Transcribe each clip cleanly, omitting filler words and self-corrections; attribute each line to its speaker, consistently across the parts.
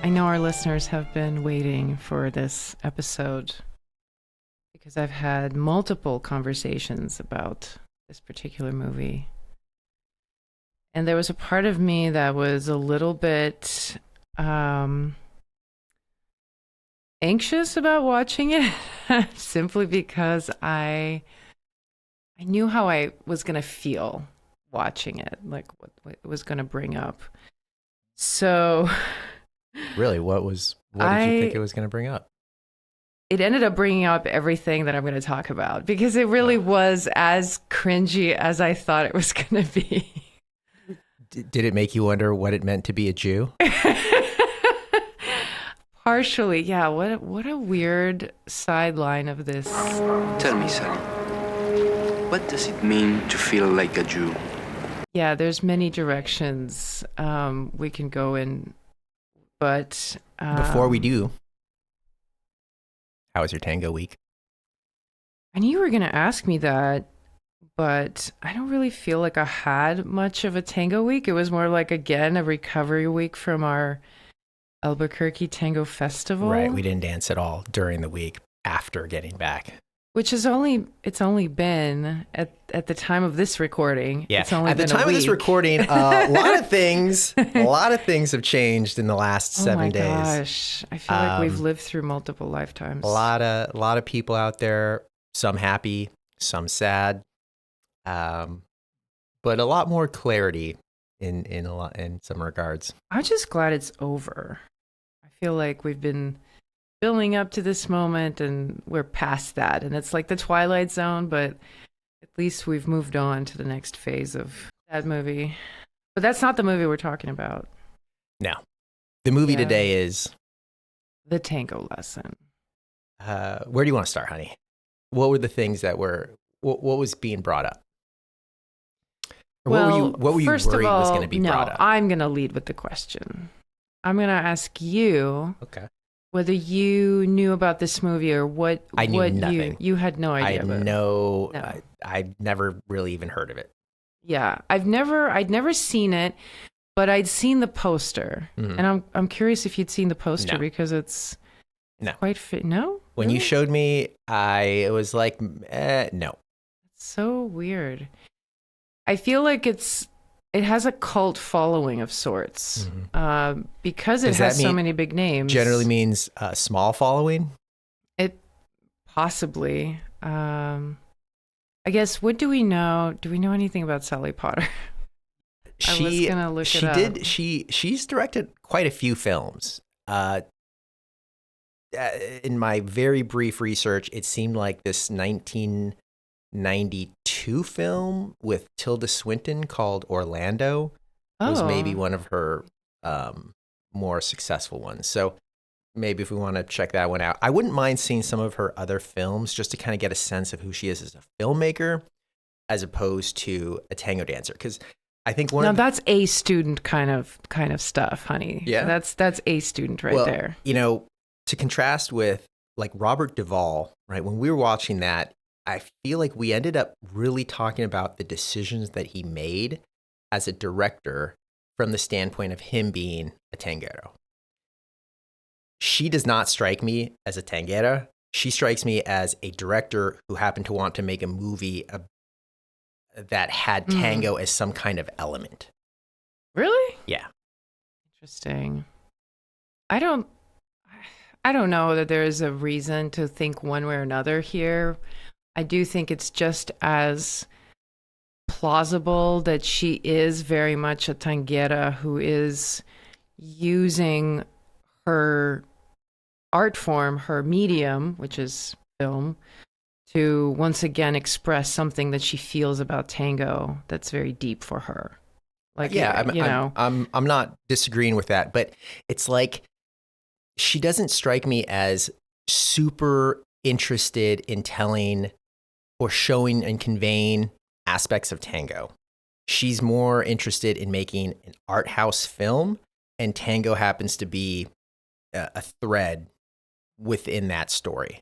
Speaker 1: I know our listeners have been waiting for this episode because I've had multiple conversations about this particular movie. And there was a part of me that was a little bit anxious about watching it simply because I knew how I was going to feel watching it, like what it was going to bring up. So
Speaker 2: Really, what did you think it was going to bring up?
Speaker 1: It ended up bringing up everything that I'm going to talk about because it really was as cringy as I thought it was going to be.
Speaker 2: Did it make you wonder what it meant to be a Jew?
Speaker 1: Partially, yeah. What a weird sideline of this.
Speaker 3: Tell me, Sally, what does it mean to feel like a Jew?
Speaker 1: Yeah, there's many directions we can go in, but
Speaker 2: Before we do, how was your tango week?
Speaker 1: I knew you were going to ask me that, but I don't really feel like I had much of a tango week. It was more like, again, a recovery week from our Albuquerque Tango Festival.
Speaker 2: Right, we didn't dance at all during the week after getting back.
Speaker 1: Which is it's only been at the time of this recording.
Speaker 2: Yeah,
Speaker 1: it's only
Speaker 2: at the
Speaker 1: been
Speaker 2: time
Speaker 1: a
Speaker 2: of this
Speaker 1: week.
Speaker 2: recording, a lot of things have changed in the last 7 days.
Speaker 1: Oh my gosh, I feel like we've lived through multiple lifetimes.
Speaker 2: A lot of people out there, some happy, some sad, but a lot more clarity in some regards.
Speaker 1: I'm just glad it's over. I feel like we've been building up to this moment and we're past that, and it's like the Twilight Zone, but at least we've moved on to the next phase of that movie. But that's not the movie we're talking about.
Speaker 2: No, the movie today is
Speaker 1: The Tango Lesson.
Speaker 2: Where do you want to start, honey? What were the things that were what was being brought up? Or what were you
Speaker 1: first
Speaker 2: worried
Speaker 1: of all,
Speaker 2: was going to be brought up?
Speaker 1: I'm going to lead with the question. I'm going to ask you whether you knew about this movie or what.
Speaker 2: I knew nothing.
Speaker 1: You had no idea.
Speaker 2: I'd never really even heard of it.
Speaker 1: Yeah, I'd never seen it, but I'd seen the poster, and I'm curious if you'd seen the poster because it's quite fit. No,
Speaker 2: when you showed me, I was like, no.
Speaker 1: It's so weird. I feel like it has a cult following of sorts because it has so many big names.
Speaker 2: Generally means a small following.
Speaker 1: It possibly. I guess. What do we know? Do we know anything about Sally Potter? I was gonna look it up.
Speaker 2: She's directed quite a few films. In my very brief research, it seemed like this 1992 film with Tilda Swinton called Orlando was maybe one of her more successful ones. So maybe if we want to check that one out, I wouldn't mind seeing some of her other films just to kind of get a sense of who she is as a filmmaker, as opposed to a tango dancer. Because I think
Speaker 1: that's A student kind of stuff, honey.
Speaker 2: Yeah,
Speaker 1: that's A student right there.
Speaker 2: You know, to contrast with like Robert Duvall, right? When we were watching that, I feel like we ended up really talking about the decisions that he made as a director from the standpoint of him being a tanguero. She does not strike me as a tanguera. She strikes me as a director who happened to want to make a movie that had tango as some kind of element.
Speaker 1: Really?
Speaker 2: Yeah.
Speaker 1: Interesting. I don't know that there is a reason to think one way or another here. I do think it's just as plausible that she is very much a tanguera who is using her art form, her medium, which is film, to once again express something that she feels about tango that's very deep for her. Like,
Speaker 2: I'm not disagreeing with that, but it's like she doesn't strike me as super interested in telling or showing and conveying aspects of tango. She's more interested in making an art house film, and tango happens to be a thread within that story.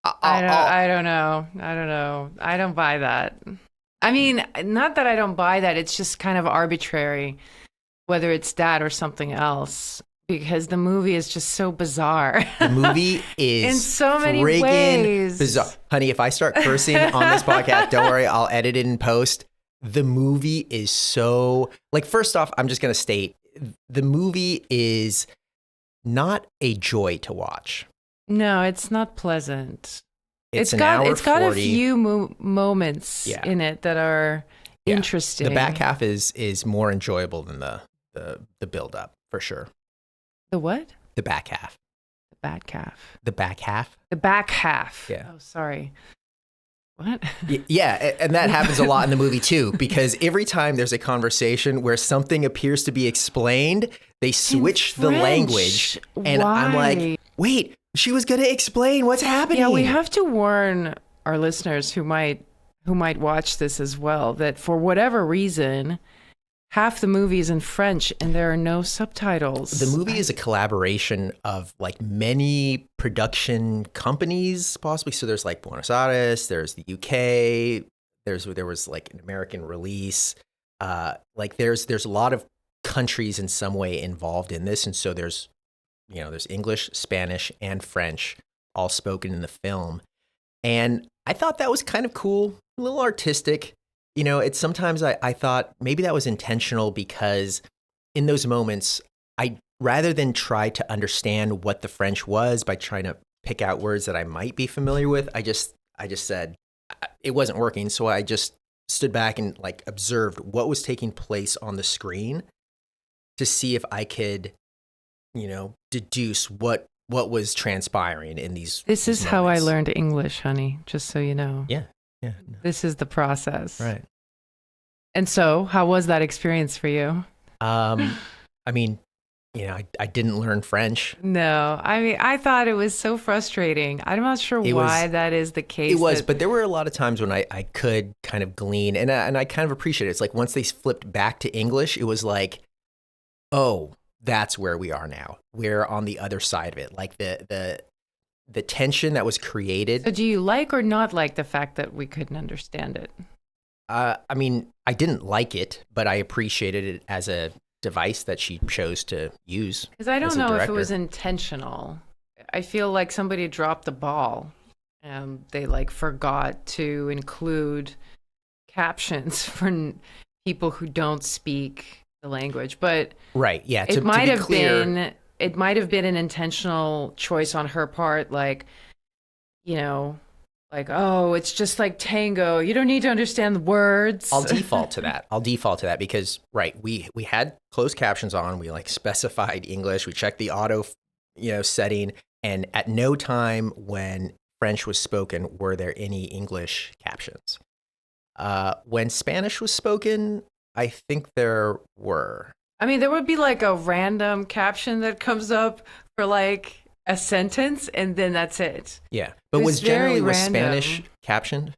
Speaker 1: I don't know. I don't buy that. I mean, not that I don't buy that. It's just kind of arbitrary, whether it's that or something else, because the movie is just so bizarre.
Speaker 2: The movie is
Speaker 1: in so many
Speaker 2: friggin'
Speaker 1: ways.
Speaker 2: bizarre. Honey, if I start cursing on this podcast, don't worry, I'll edit it in post. The movie is so, like, first off, I'm just going to state, the movie is not a joy to watch.
Speaker 1: No, it's not pleasant.
Speaker 2: It's got
Speaker 1: a few moments in it that are interesting.
Speaker 2: The back half is more enjoyable than the build up, for sure.
Speaker 1: The what?
Speaker 2: The back half.
Speaker 1: The back half.
Speaker 2: The back half?
Speaker 1: The back half.
Speaker 2: Yeah.
Speaker 1: Oh, sorry. What?
Speaker 2: Yeah, and that happens a lot in the movie too, because every time there's a conversation where something appears to be explained, they switch the language. And
Speaker 1: Why?
Speaker 2: I'm like, wait, she was going to explain what's happening.
Speaker 1: Yeah, we have to warn our listeners who might watch this as well that for whatever reason, half the movie is in French and there are no subtitles.
Speaker 2: The movie is a collaboration of like many production companies, possibly. So there's like Buenos Aires, there's the UK, there was like an American release. Like there's a lot of countries in some way involved in this, and so there's English, Spanish, and French all spoken in the film. And I thought that was kind of cool, a little artistic. It's sometimes I thought maybe that was intentional, because in those moments, I rather than try to understand what the French was by trying to pick out words that I might be familiar with, I just said it wasn't working. So I just stood back and like observed what was taking place on the screen to see if I could, deduce what was transpiring in these.
Speaker 1: This is how I learned English, honey, just so you know.
Speaker 2: Yeah. Yeah.
Speaker 1: This is the process.
Speaker 2: Right.
Speaker 1: And so, how was that experience for you?
Speaker 2: I mean, I didn't learn French.
Speaker 1: No, I mean, I thought it was so frustrating. I'm not sure why that is the case.
Speaker 2: It was, but there were a lot of times when I could kind of glean, and I kind of appreciate it. It's like once they flipped back to English, it was like, oh, that's where we are now. We're on the other side of it. Like the tension that was created.
Speaker 1: So do you like or not like the fact that we couldn't understand it?
Speaker 2: I mean, I didn't like it, but I appreciated it as a device that she chose to use.
Speaker 1: Because I don't know if it was intentional. I feel like somebody dropped the ball and they like forgot to include captions for people who don't speak the language. But
Speaker 2: right, yeah,
Speaker 1: it might have been an intentional choice on her part, like, like, oh, it's just like tango. You don't need to understand the words.
Speaker 2: I'll default to that because, right, we had closed captions on. We like specified English. We checked the auto, setting. And at no time when French was spoken were there any English captions. When Spanish was spoken, I think there were. I
Speaker 1: mean, there would be like a random caption that comes up for like a sentence, and then that's it.
Speaker 2: Yeah, but was Spanish captioned?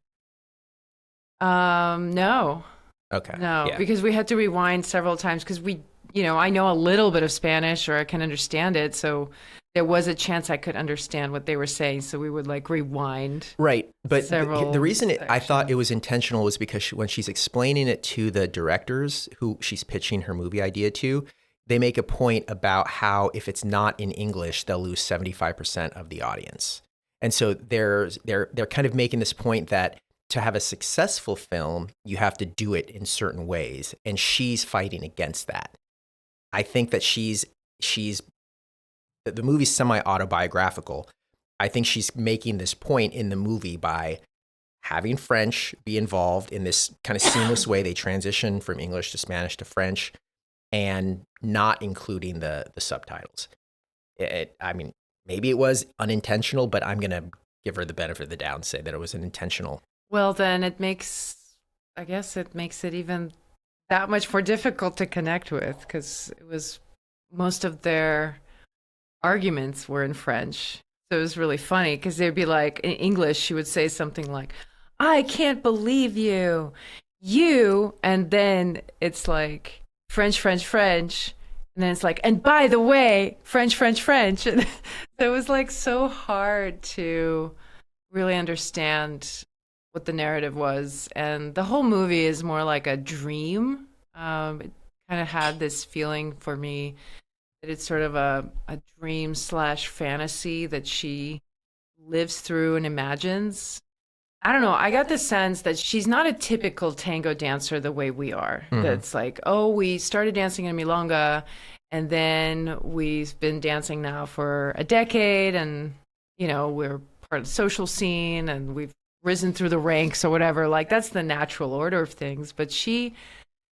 Speaker 1: No.
Speaker 2: Okay.
Speaker 1: No, because we had to rewind several times because I know a little bit of Spanish, or I can understand it, so there was a chance I could understand what they were saying, so we would like rewind.
Speaker 2: Right, but the reason I thought it was intentional was because when she's explaining it to the directors who she's pitching her movie idea to, they make a point about how if it's not in English, they'll lose 75% of the audience. And so they're kind of making this point that to have a successful film, you have to do it in certain ways. And she's fighting against that. I think that the movie's semi-autobiographical. I think she's making this point in the movie by having French be involved in this kind of seamless way. They transition from English to Spanish to French, and not including the subtitles. I mean, maybe it was unintentional, but I'm going to give her the benefit of the doubt and say that it was an intentional.
Speaker 1: Well, then it makes it even that much more difficult to connect with, because it was most of their arguments were in French. So it was really funny because they'd be like, in English, she would say something like, I can't believe you, and then it's like, French, French, French. And then it's like, and by the way, French, French, French. And so it was like so hard to really understand what the narrative was. And the whole movie is more like a dream. It kind of had this feeling for me that it's sort of a dream slash fantasy that she lives through and imagines. I don't know. I got the sense that she's not a typical tango dancer the way we are. That's like, oh, we started dancing in Milonga and then we've been dancing now for a decade and, we're part of the social scene and we've risen through the ranks or whatever. Like, that's the natural order of things. But she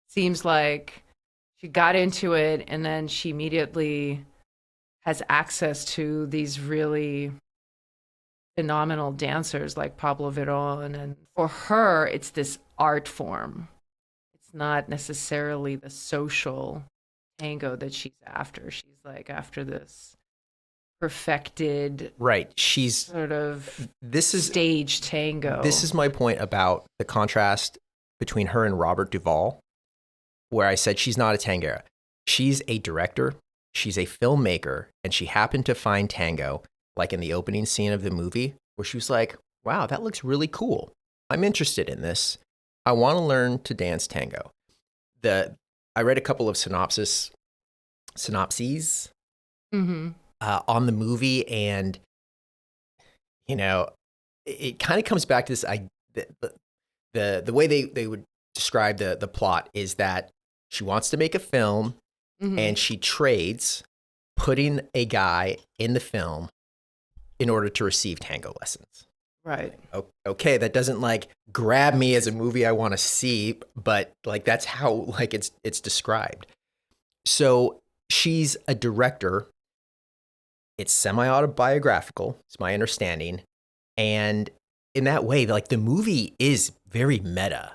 Speaker 1: seems like she got into it and then she immediately has access to these really phenomenal dancers like Pablo Veron. And for her, it's this art form. It's not necessarily the social tango that she's after. She's like after this perfected,
Speaker 2: right. She's
Speaker 1: sort of
Speaker 2: this is
Speaker 1: stage tango.
Speaker 2: This is my point about the contrast between her and Robert Duvall, where I said she's not a tangera. She's a director, she's a filmmaker, and she happened to find tango, like in the opening scene of the movie, where she was like, wow, that looks really cool. I'm interested in this. I want to learn to dance tango. I read a couple of synopses on the movie, and it kind of comes back to this. The way they would describe the plot is that she wants to make a film, and she trades putting a guy in the film in order to receive tango lessons.
Speaker 1: Right.
Speaker 2: Okay, that doesn't like grab me as a movie I want to see, but like that's how like it's described. So she's a director. It's semi-autobiographical, it's my understanding. And in that way, like the movie is very meta.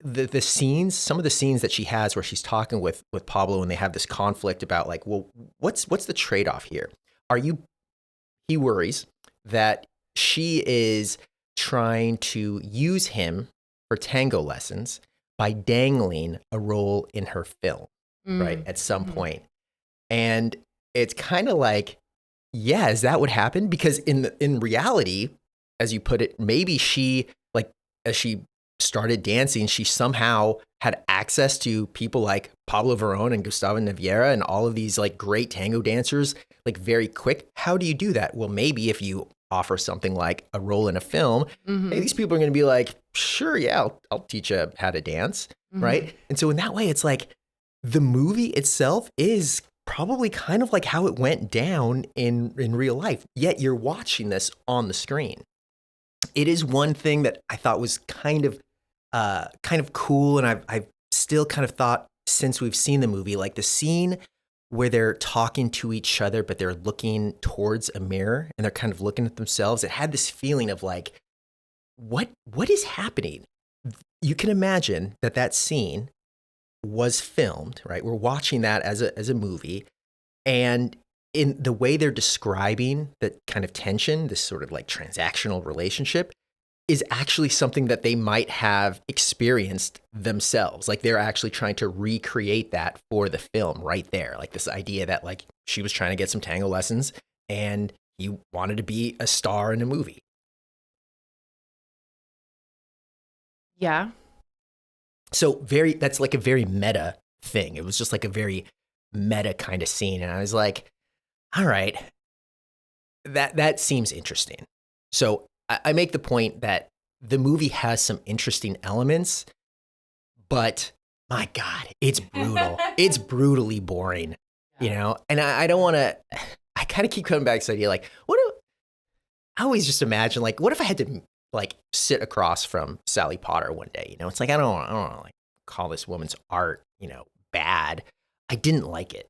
Speaker 2: The scenes, some of the scenes that she has where she's talking with Pablo and they have this conflict about like, well, what's the trade-off here? He worries that she is trying to use him for tango lessons by dangling a role in her film, right? At some point. And it's kind of like, yeah, is that what happened? Because in reality, as you put it, maybe she, like, as she started dancing, she somehow had access to people like Pablo Veron and Gustavo Naviera and all of these like great tango dancers, like very quick. How do you do that? Well, maybe if you offer something like a role in a film, hey, these people are going to be like, sure, yeah, I'll teach you how to dance, right? And so in that way, it's like the movie itself is probably kind of like how it went down in real life, yet you're watching this on the screen. It is one thing that I thought was kind of cool, and I've still kind of thought since we've seen the movie, like the scene where they're talking to each other, but they're looking towards a mirror and they're kind of looking at themselves. It had this feeling of like, what is happening? You can imagine that scene was filmed, right? We're watching that as a movie, and in the way they're describing that kind of tension, this sort of like transactional relationship, is actually something that they might have experienced themselves. Like they're actually trying to recreate that for the film right there. Like this idea that like she was trying to get some tango lessons and he wanted to be a star in a movie.
Speaker 1: Yeah.
Speaker 2: So that's like a very meta thing. It was just like a very meta kind of scene. And I was like, all right, that seems interesting. So I make the point that the movie has some interesting elements, but my God, it's brutal. It's brutally boring, and I don't want to, I kind of keep coming back to this idea, like, I always just imagine, like, what if I had to like sit across from Sally Potter one day, it's like, I don't want to like call this woman's art, bad. I didn't like it.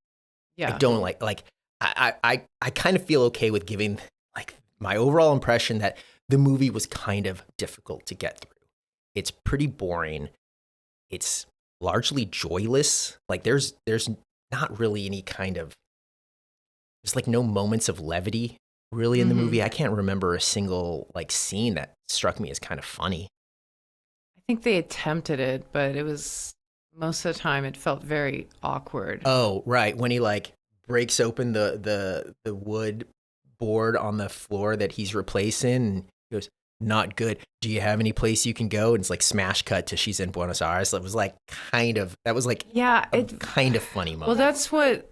Speaker 1: Yeah.
Speaker 2: I don't like I kind of feel okay with giving like my overall impression that the movie was kind of difficult to get through. It's pretty boring. It's largely joyless. Like there's not really any kind of, there's like no moments of levity really in the movie. I can't remember a single like scene that struck me as kind of funny.
Speaker 1: I think they attempted it, but it was, most of the time it felt very awkward.
Speaker 2: Oh, right. When he like breaks open the wood board on the floor that he's replacing and he goes, not good. Do you have any place you can go? And it's like smash cut to she's in Buenos Aires. That was like that was like
Speaker 1: Yeah,
Speaker 2: a kind of funny moment.
Speaker 1: well, that's what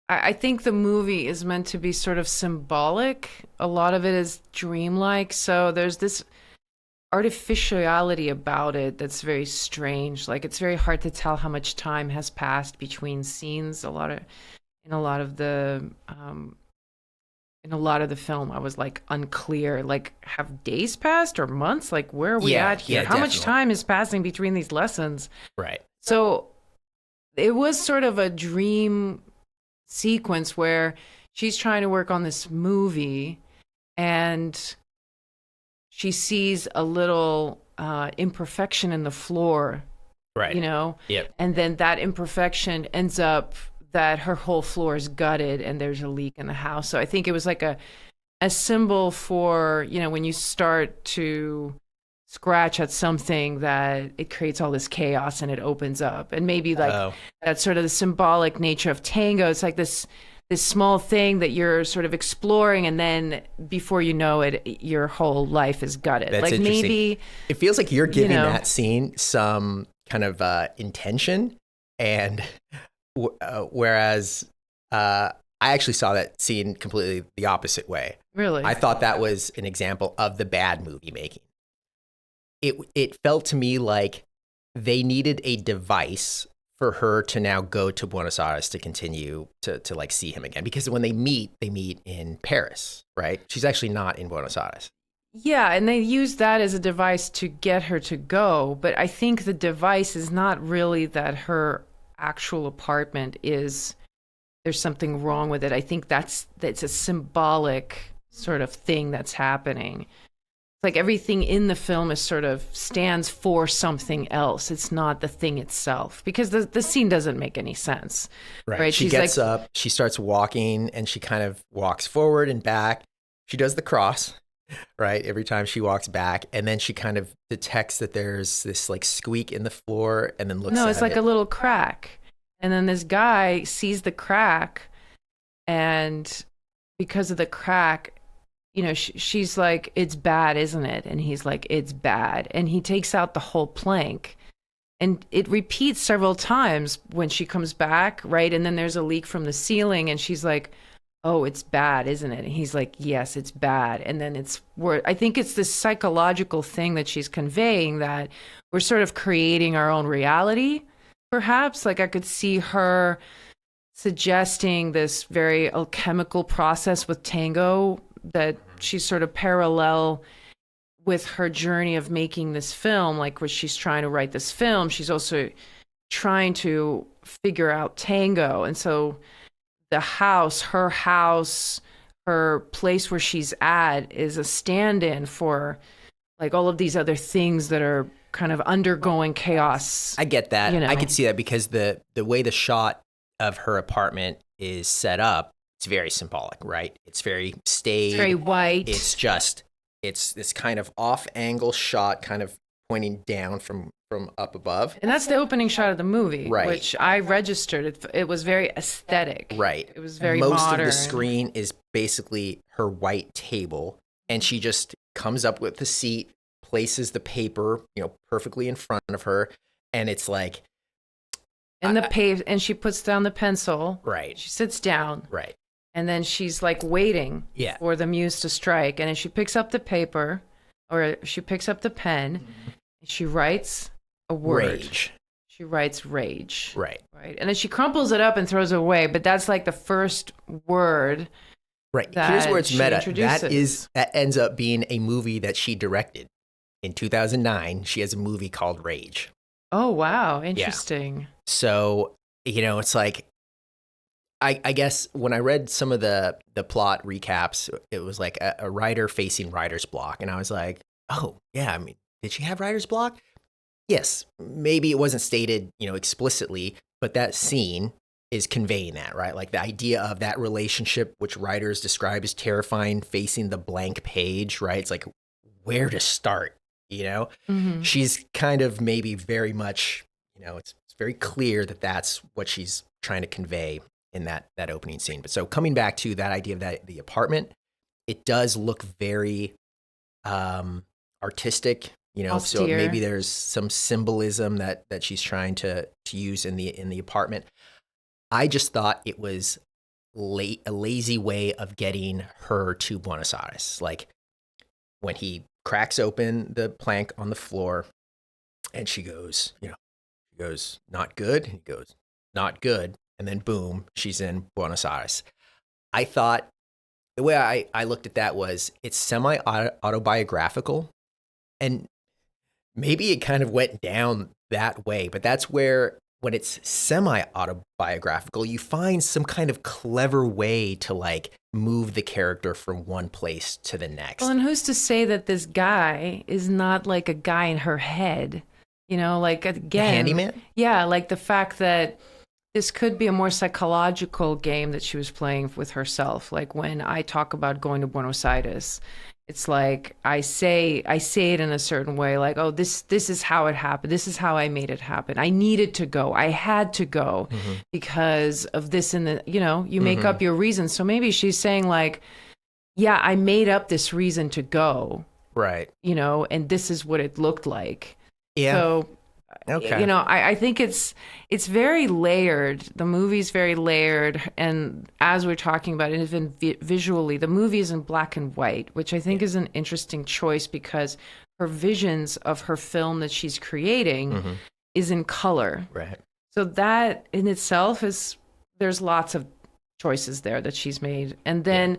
Speaker 1: I think the movie is meant to be sort of symbolic. A lot of it is dreamlike. So there's this artificiality about it that's very strange. Like it's very hard to tell how much time has passed between scenes. In a lot of the film, I was like unclear. Like, have days passed or months? Like, where are we at here? How much time is passing between these lessons?
Speaker 2: Right.
Speaker 1: So it was sort of a dream sequence where she's trying to work on this movie and she sees a little imperfection in the floor,
Speaker 2: right?
Speaker 1: Yep. And then that imperfection ends up that her whole floor is gutted and there's a leak in the house. So I think it was like a symbol for, when you start to scratch at something that it creates all this chaos and it opens up. And maybe like that's sort of the symbolic nature of tango. It's like this small thing that you're sort of exploring, and then before you know it, your whole life is gutted.
Speaker 2: That's
Speaker 1: like
Speaker 2: interesting.
Speaker 1: Maybe
Speaker 2: it feels like you're giving that scene some kind of intention, and whereas I actually saw that scene completely the opposite way.
Speaker 1: Really?
Speaker 2: I thought that was an example of the bad movie making. It felt to me like they needed a device for her to now go to Buenos Aires to continue to like see him again. Because when they meet in Paris, right? She's actually not in Buenos Aires.
Speaker 1: Yeah, and they use that as a device to get her to go. But I think the device is not really that her actual apartment there's something wrong with it. I think that's a symbolic sort of thing that's happening. Like everything in the film is sort of stands for something else. It's not the thing itself, because the scene doesn't make any sense. Right?
Speaker 2: She gets up, she starts walking, and she kind of walks forward and back. She does the cross, right? Every time she walks back, and then she kind of detects that there's this like squeak in the floor, and then looks.
Speaker 1: No, it's like a little crack, and then this guy sees the crack, and because of the crack, she's like, it's bad, isn't it? And he's like, it's bad. And he takes out the whole plank. And it repeats several times when she comes back, right? And then there's a leak from the ceiling, and she's like, oh, it's bad, isn't it? And he's like, yes, it's bad. And then I think it's this psychological thing that she's conveying, that we're sort of creating our own reality, perhaps. Like I could see her suggesting this very alchemical process with tango that she's sort of parallel with her journey of making this film. Like when she's trying to write this film, she's also trying to figure out tango. And so her place where she's at is a stand-in for like all of these other things that are kind of undergoing chaos.
Speaker 2: I get that. I could see that because the way the shot of her apartment is set up, it's very symbolic, right? It's very staid.
Speaker 1: It's very white.
Speaker 2: It's this kind of off-angle shot, kind of pointing down from up above.
Speaker 1: And that's the opening shot of the movie,
Speaker 2: right,
Speaker 1: which I registered. It was very aesthetic.
Speaker 2: Right.
Speaker 1: It was very
Speaker 2: Most
Speaker 1: modern.
Speaker 2: of the screen is basically her white table, and she just comes up with the seat, places the paper, perfectly in front of her, and it's like,
Speaker 1: and she puts down the pencil.
Speaker 2: Right.
Speaker 1: She sits down.
Speaker 2: Right.
Speaker 1: And then she's like waiting for the muse to strike. And then she picks up the paper, or she picks up the pen, and she writes a word.
Speaker 2: Rage.
Speaker 1: She writes rage.
Speaker 2: Right.
Speaker 1: Right. And then she crumples it up and throws it away. But that's like the first word.
Speaker 2: Right. Here's where it's meta. That ends up being a movie that she directed. In 2009, she has a movie called Rage.
Speaker 1: Oh, wow. Interesting.
Speaker 2: Yeah. So, it's like, I guess when I read some of the plot recaps, it was like a writer facing writer's block. And I was like, oh, yeah, I mean, did she have writer's block? Yes, maybe it wasn't stated, explicitly, but that scene is conveying that, right? Like the idea of that relationship, which writers describe as terrifying, facing the blank page, right? It's like, where to start,
Speaker 1: Mm-hmm.
Speaker 2: She's kind of maybe very much, it's very clear that that's what she's trying to convey in that opening scene. But so coming back to that idea of the apartment, it does look very artistic, so
Speaker 1: Austere.
Speaker 2: maybe there's some symbolism that she's trying to use in the apartment. I just thought it was a lazy way of getting her to Buenos Aires. Like when he cracks open the plank on the floor and she goes, not good. And he goes, not good. And then boom, she's in Buenos Aires. I thought the way I looked at that was it's semi-autobiographical, and maybe it kind of went down that way, but that's where when it's semi-autobiographical, you find some kind of clever way to like move the character from one place to the next.
Speaker 1: Well, and who's to say that this guy is not like a guy in her head? Like again,
Speaker 2: the handyman?
Speaker 1: Yeah, like the fact that this could be a more psychological game that she was playing with herself. Like when I talk about going to Buenos Aires, it's like I say it in a certain way, like, oh, this is how it happened. This is how I made it happen. I needed to go. I had to go because of this and the, you make up your reasons. So maybe she's saying like, yeah, I made up this reason to go.
Speaker 2: Right.
Speaker 1: And this is what it looked like.
Speaker 2: Yeah.
Speaker 1: So
Speaker 2: okay.
Speaker 1: I think it's very layered. The movie's very layered, and as we're talking about it, even visually, the movie is in black and white, which I think is an interesting choice because her visions of her film that she's creating is in color.
Speaker 2: Right.
Speaker 1: So that in itself there's lots of choices there that she's made, and then.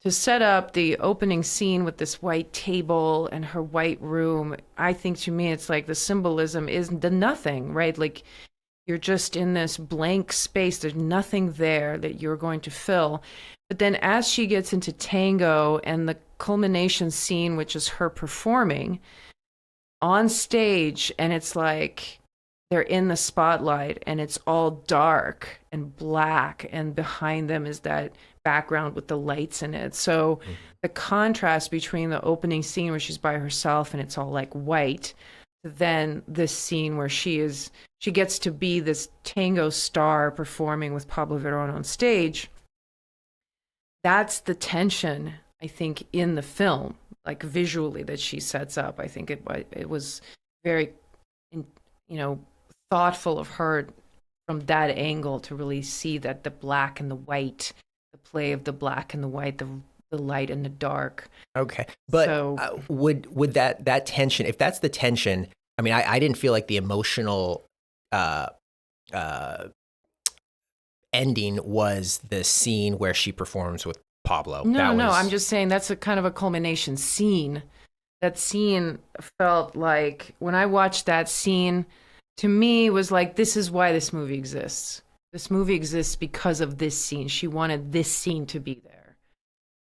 Speaker 1: To set up the opening scene with this white table and her white room, I think to me it's like the symbolism is the nothing, right? Like you're just in this blank space. There's nothing there that you're going to fill. But then as she gets into tango and the culmination scene, which is her performing on stage, and it's like they're in the spotlight and it's all dark and black, and behind them is that background with the lights in it. So the contrast between the opening scene where she's by herself and it's all like white, then this scene where she gets to be this tango star performing with Pablo Verón on stage. That's the tension, I think, in the film, like visually that she sets up. I think it was very, thoughtful of her from that angle to really see that the black and the white, the play of the black and the white, the light and the dark.
Speaker 2: Okay. But
Speaker 1: So-
Speaker 2: would that tension, if that's the tension, I mean, I didn't feel like the emotional ending was the scene where she performs with Pablo.
Speaker 1: No,
Speaker 2: That was-
Speaker 1: I'm just saying that's a kind of a culmination scene. That scene felt like, when I watched that scene, to me was like, this is why this movie exists. This movie exists because of this scene. She wanted this scene to be there.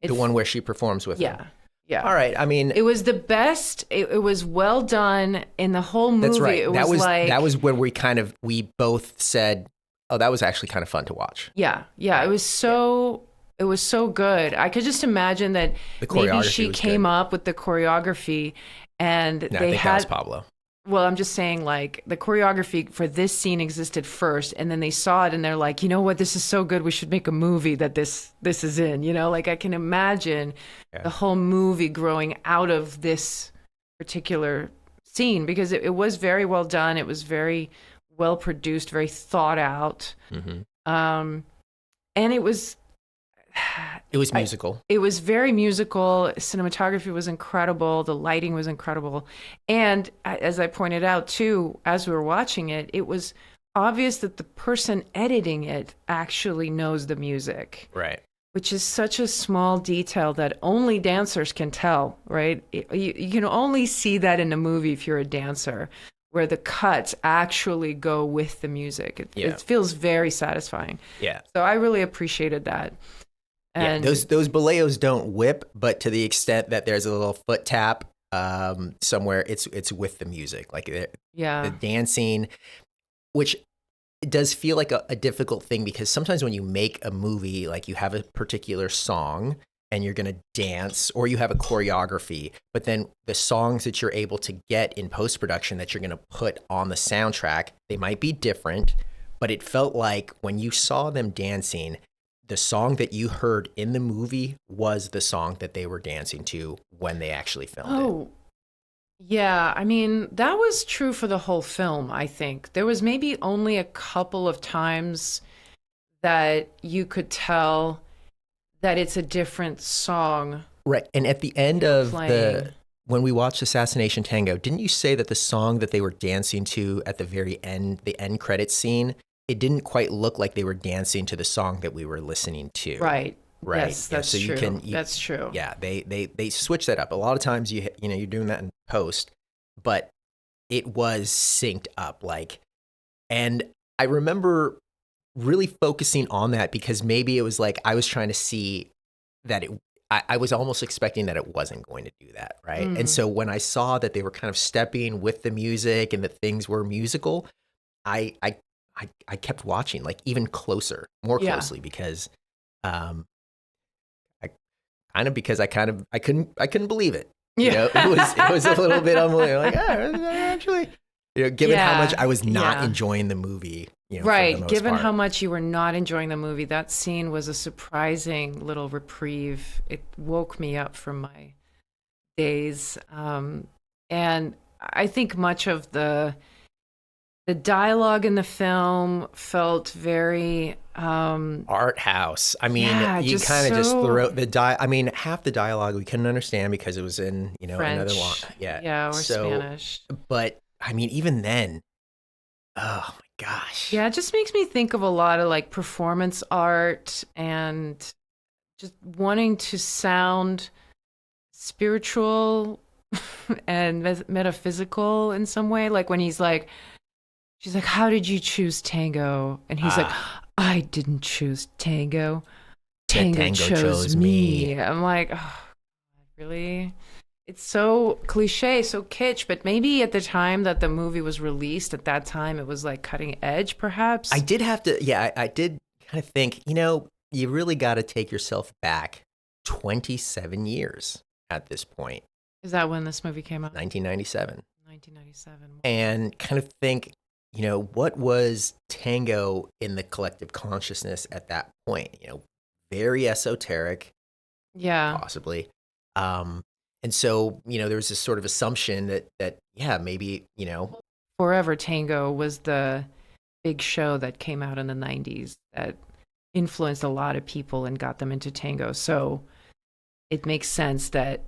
Speaker 2: the one where she performs with him.
Speaker 1: Yeah.
Speaker 2: All right. I mean,
Speaker 1: It was the best. It was well done in the whole movie.
Speaker 2: that's right.
Speaker 1: It
Speaker 2: That was
Speaker 1: like,
Speaker 2: that was when we both said, oh, that was actually kind of fun to watch.
Speaker 1: Yeah. It was so good. I could just imagine that
Speaker 2: The
Speaker 1: maybe
Speaker 2: choreography
Speaker 1: she
Speaker 2: was
Speaker 1: came
Speaker 2: good.
Speaker 1: up with the choreography, and
Speaker 2: No, I
Speaker 1: they
Speaker 2: think that
Speaker 1: had.
Speaker 2: was Pablo.
Speaker 1: Well, I'm just saying, like, the choreography for this scene existed first, and then they saw it, and they're like, you know what, this is so good, we should make a movie that this is in. Like I can imagine the whole movie growing out of this particular scene, because it was very well done. It was very well produced, very thought out, and it was
Speaker 2: musical.
Speaker 1: It was very musical. Cinematography was incredible. The lighting was incredible. And as I pointed out too, as we were watching it, it was obvious that the person editing it actually knows the music.
Speaker 2: Right.
Speaker 1: Which is such a small detail that only dancers can tell, right? You can only see that in a movie if you're a dancer, where the cuts actually go with the music. It feels very satisfying.
Speaker 2: Yeah.
Speaker 1: So I really appreciated that. And
Speaker 2: those baleos don't whip, but to the extent that there's a little foot tap somewhere, it's with the music, like the dancing, which it does feel like a difficult thing, because sometimes when you make a movie, like you have a particular song and you're going to dance, or you have a choreography, but then the songs that you're able to get in post-production that you're going to put on the soundtrack, they might be different, but it felt like when you saw them dancing, the song that you heard in the movie was the song that they were dancing to when they actually filmed it.
Speaker 1: Yeah, I mean, that was true for the whole film, I think. There was maybe only a couple of times that you could tell that it's a different song,
Speaker 2: Right. And at the end of
Speaker 1: playing.
Speaker 2: when we watched Assassination Tango, didn't you say that the song that they were dancing to at the very end, the end credits scene, it didn't quite look like they were dancing to the song that we were listening to?
Speaker 1: Right.
Speaker 2: Right.
Speaker 1: Yes,
Speaker 2: Yeah.
Speaker 1: that's
Speaker 2: So
Speaker 1: true. That's true.
Speaker 2: yeah, they switch that up. A lot of times you're doing that in post, but it was synced up like, and I remember really focusing on that because maybe it was like I was trying to see that I was almost expecting that it wasn't going to do that, right? And
Speaker 1: Mm.
Speaker 2: so when I saw that they were kind of stepping with the music and that things were musical, I I I kept watching like even closer, more
Speaker 1: Yeah.
Speaker 2: closely because um I because I couldn't believe it. You
Speaker 1: Yeah.
Speaker 2: know, it was a little bit unbelievable. Like, actually, given how much
Speaker 1: Yeah.
Speaker 2: I was not
Speaker 1: Yeah.
Speaker 2: enjoying the movie, for the
Speaker 1: Right.
Speaker 2: most
Speaker 1: Given how
Speaker 2: part.
Speaker 1: much you were not enjoying the movie, that scene was a surprising little reprieve. It woke me up from my days. And I think much of the dialogue in the film felt very
Speaker 2: Arthouse. I mean,
Speaker 1: yeah,
Speaker 2: you
Speaker 1: just
Speaker 2: kind of just
Speaker 1: so
Speaker 2: throw I mean, half the dialogue we couldn't understand because it was in, another long.
Speaker 1: French,
Speaker 2: Yeah.
Speaker 1: yeah, or
Speaker 2: So,
Speaker 1: Spanish.
Speaker 2: but I mean, even then, oh my gosh.
Speaker 1: Yeah, it just makes me think of a lot of like performance art and just wanting to sound spiritual and metaphysical in some way. Like when he's like, she's like, "How did you choose tango?" And he's like,
Speaker 2: Ah,
Speaker 1: "I didn't choose tango.
Speaker 2: the
Speaker 1: Tango
Speaker 2: tango
Speaker 1: chose
Speaker 2: chose me.
Speaker 1: me." I'm like, oh, really? It's so cliche, so kitsch, but maybe at the time that the movie was released, at that time, it was like cutting edge,
Speaker 2: I
Speaker 1: perhaps.
Speaker 2: did have to, yeah, I did kind of think, you really got to take yourself back 27 years at this point,
Speaker 1: Is that when this movie came out?
Speaker 2: 1997,
Speaker 1: 1997. Wow.
Speaker 2: and kind of think, what was tango in the collective consciousness at that point? Very esoteric,
Speaker 1: Yeah.
Speaker 2: possibly. And so, there was this sort of assumption that yeah, maybe,
Speaker 1: Forever Tango was the big show that came out in the 90s that influenced a lot of people and got them into tango. So it makes sense that,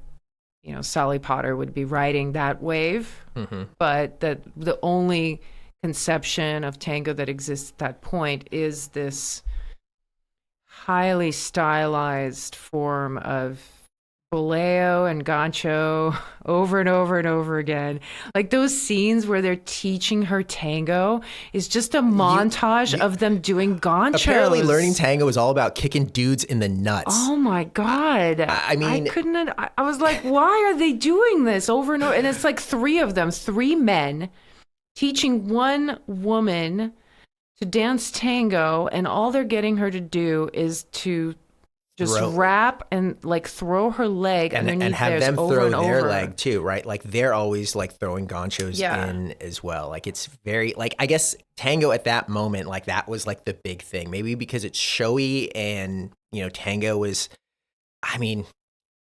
Speaker 1: Sally Potter would be riding that wave,
Speaker 2: hmm
Speaker 1: but that the only conception of tango that exists at that point is this highly stylized form of boleo and gancho over and over and over again. Like those scenes where they're teaching her tango is just a
Speaker 2: you,
Speaker 1: montage
Speaker 2: you
Speaker 1: of them doing
Speaker 2: apparently learning
Speaker 1: ganchos.
Speaker 2: tango is all about kicking dudes in the nuts.
Speaker 1: Oh my God.
Speaker 2: I
Speaker 1: I
Speaker 2: mean,
Speaker 1: couldn't, I was like, why are they doing this over and over? And it's like three of them, three men teaching one woman to dance tango, and all they're getting her to do is to just
Speaker 2: throw
Speaker 1: wrap and like throw her leg
Speaker 2: and
Speaker 1: underneath
Speaker 2: have
Speaker 1: theirs
Speaker 2: them
Speaker 1: over
Speaker 2: throw
Speaker 1: and
Speaker 2: their
Speaker 1: over.
Speaker 2: leg too, right? Like they're always like throwing ganchos
Speaker 1: Yeah.
Speaker 2: in as well. Like it's very like I guess tango at that moment, like that was like the big thing. Maybe because it's showy and tango was. I mean,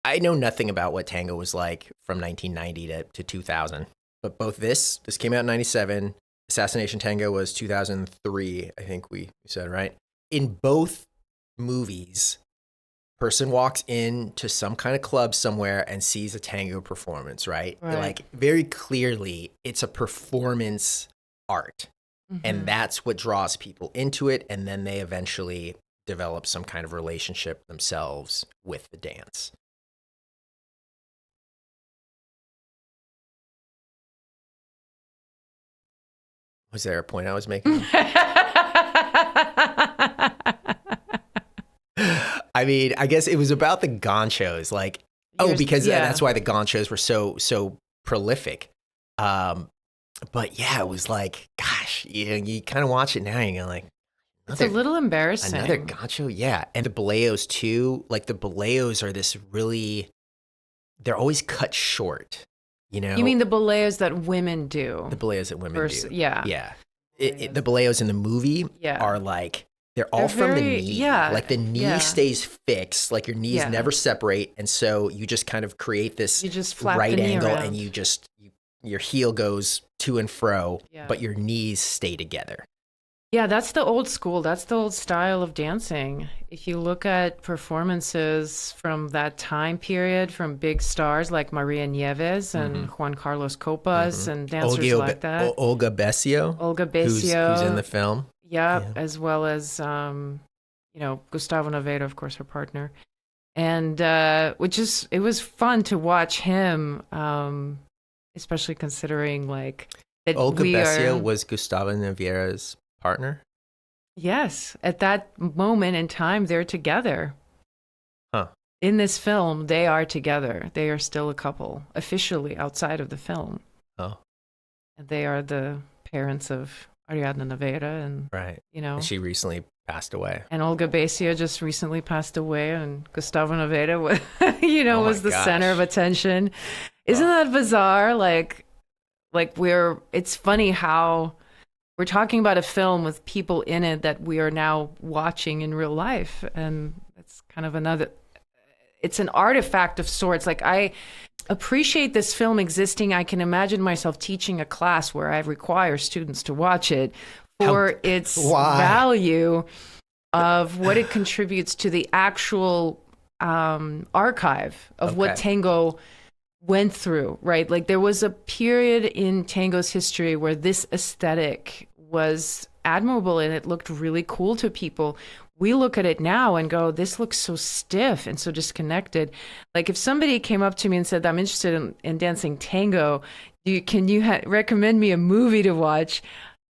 Speaker 2: I know nothing about what tango was like from 1990 to 2000, but both this came out in 97. Assassination Tango was 2003. I think we said right in both movies person walks into some kind of club somewhere and sees a tango performance, right?
Speaker 1: Right.
Speaker 2: Like very clearly it's a performance art. And
Speaker 1: Mhm.
Speaker 2: that's what draws people into it. And then they eventually develop some kind of relationship themselves with the dance. Was there a point I was making? I mean, I guess it was about the ganchos. Like, because
Speaker 1: Yeah.
Speaker 2: that's why the ganchos were so prolific. Um, but yeah, it was like, gosh, you kind of watch it now, and you're like,
Speaker 1: It's a little embarrassing.
Speaker 2: another gancho, yeah. And the boleos too. Like the boleos are this really, they're always cut short.
Speaker 1: You mean the boleos that women do?
Speaker 2: The boleos that women do.
Speaker 1: Yeah.
Speaker 2: Yeah. The boleos in the movie
Speaker 1: Yeah.
Speaker 2: are like, they're all
Speaker 1: They're
Speaker 2: from the
Speaker 1: very-
Speaker 2: knee.
Speaker 1: yeah,
Speaker 2: Like the knee
Speaker 1: yeah.
Speaker 2: stays fixed. Like your knees
Speaker 1: Yeah.
Speaker 2: never separate. And so you just kind of create this
Speaker 1: You just flap
Speaker 2: right
Speaker 1: the knee
Speaker 2: angle
Speaker 1: around.
Speaker 2: and you your heel goes to and fro,
Speaker 1: Yeah.
Speaker 2: but your knees stay together.
Speaker 1: Yeah, that's the old school. That's the old style of dancing. If you look at performances from that time period, from big stars like Maria Nieves and Juan Carlos Copas and dancers like that.
Speaker 2: Olga Bessio.
Speaker 1: Olga
Speaker 2: Who's
Speaker 1: Bessio.
Speaker 2: in the film.
Speaker 1: Yeah, as well as, Gustavo Novedo, of course, her partner. And it was fun to watch him, especially considering like that
Speaker 2: Olga Bessio was Gustavo Novedo's partner?
Speaker 1: Yes. At that moment in time, they're together.
Speaker 2: Huh.
Speaker 1: In this film, they are together. They are still a couple, officially outside of the film.
Speaker 2: Oh.
Speaker 1: And they are the parents of Ariadna Novedo. And,
Speaker 2: right. And she recently passed away.
Speaker 1: And Olga Bessio just recently passed away. And Gustavo Novedo, was the center of attention. Isn't that bizarre? It's funny how we're talking about a film with people in it that we are now watching in real life. And it's kind of it's an artifact of sorts. Like, I appreciate this film existing. I can imagine myself teaching a class where I require students to watch it for its value of what it contributes to the actual archive of what tango went through, right? Like, there was a period in tango's history where this aesthetic was admirable and it looked really cool to people. We look at it now and go, this looks so stiff and so disconnected. Like, if somebody came up to me and said, I'm interested in dancing tango, can you recommend me a movie to watch?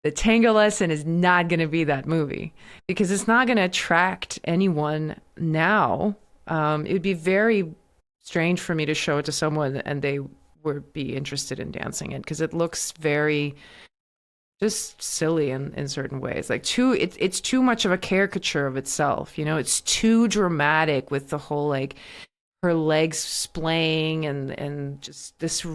Speaker 1: The Tango Lesson is not going to be that movie, because it's not going to attract anyone now. It would be very strange for me to show it to someone and they would be interested in dancing it, because it looks very just silly in certain ways. Like, it's too much of a caricature of itself. It's too dramatic with the whole, like, her legs splaying and just this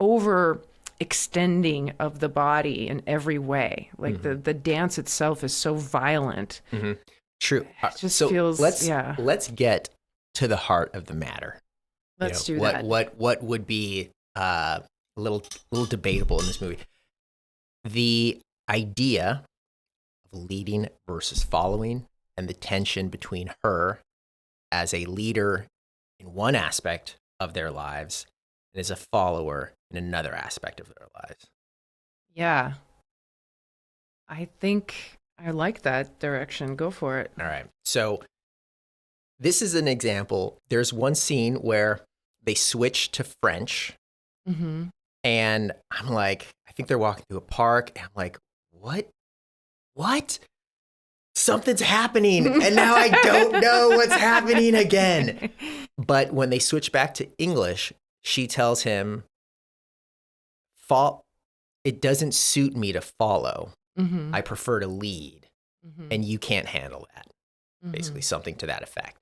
Speaker 1: over extending of the body in every way. Like, the dance itself is so violent.
Speaker 2: True.
Speaker 1: It just feels,
Speaker 2: let's get to the heart of the matter.
Speaker 1: Let's do that.
Speaker 2: What would be a little debatable in this movie? The idea of leading versus following, and the tension between her as a leader in one aspect of their lives and as a follower in another aspect of their lives.
Speaker 1: Yeah. I think I like that direction. Go for it.
Speaker 2: All right. So this is an example. There's one scene where they switch to French. And I'm like, I think they're walking through a park. And I'm like, what? Something's happening. And now I don't know what's happening again. But when they switch back to English, she tells him, it doesn't suit me to follow. I prefer to lead. And you can't handle that. Basically, something to that effect.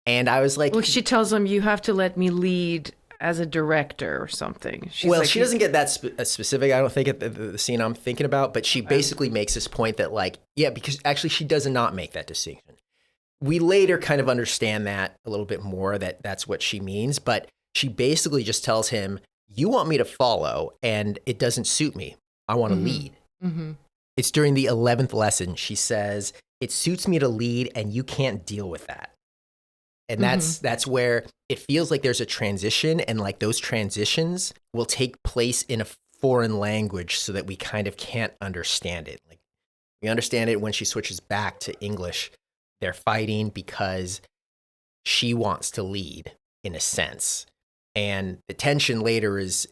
Speaker 2: And I was like,
Speaker 1: well, she tells him, you have to let me lead as a director or something. She's
Speaker 2: well, like, she doesn't get that specific, I don't think, at the scene I'm thinking about, but she basically makes this point that, like, yeah, because actually she does not make that distinction. We later kind of understand that a little bit more, that's what she means, but she basically just tells him, you want me to follow, and it doesn't suit me. I want to lead. It's during the 11th lesson. She says, it suits me to lead, and you can't deal with that. And that's where it feels like there's a transition, and like those transitions will take place in a foreign language so that we kind of can't understand it. Like, we understand it when she switches back to English. They're fighting because she wants to lead, in a sense. And the tension later is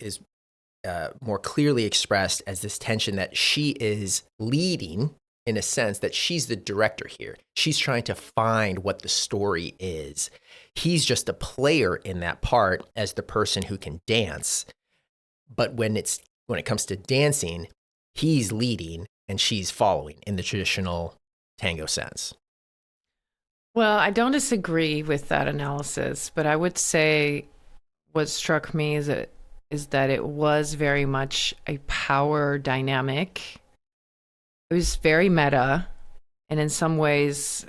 Speaker 2: more clearly expressed as this tension that she is leading, in a sense that she's the director here. She's trying to find what the story is. He's just a player in that part as the person who can dance. But when it comes to dancing, he's leading and she's following in the traditional tango sense.
Speaker 1: Well, I don't disagree with that analysis, but I would say what struck me is that it was very much a power dynamic. It was very meta, and in some ways,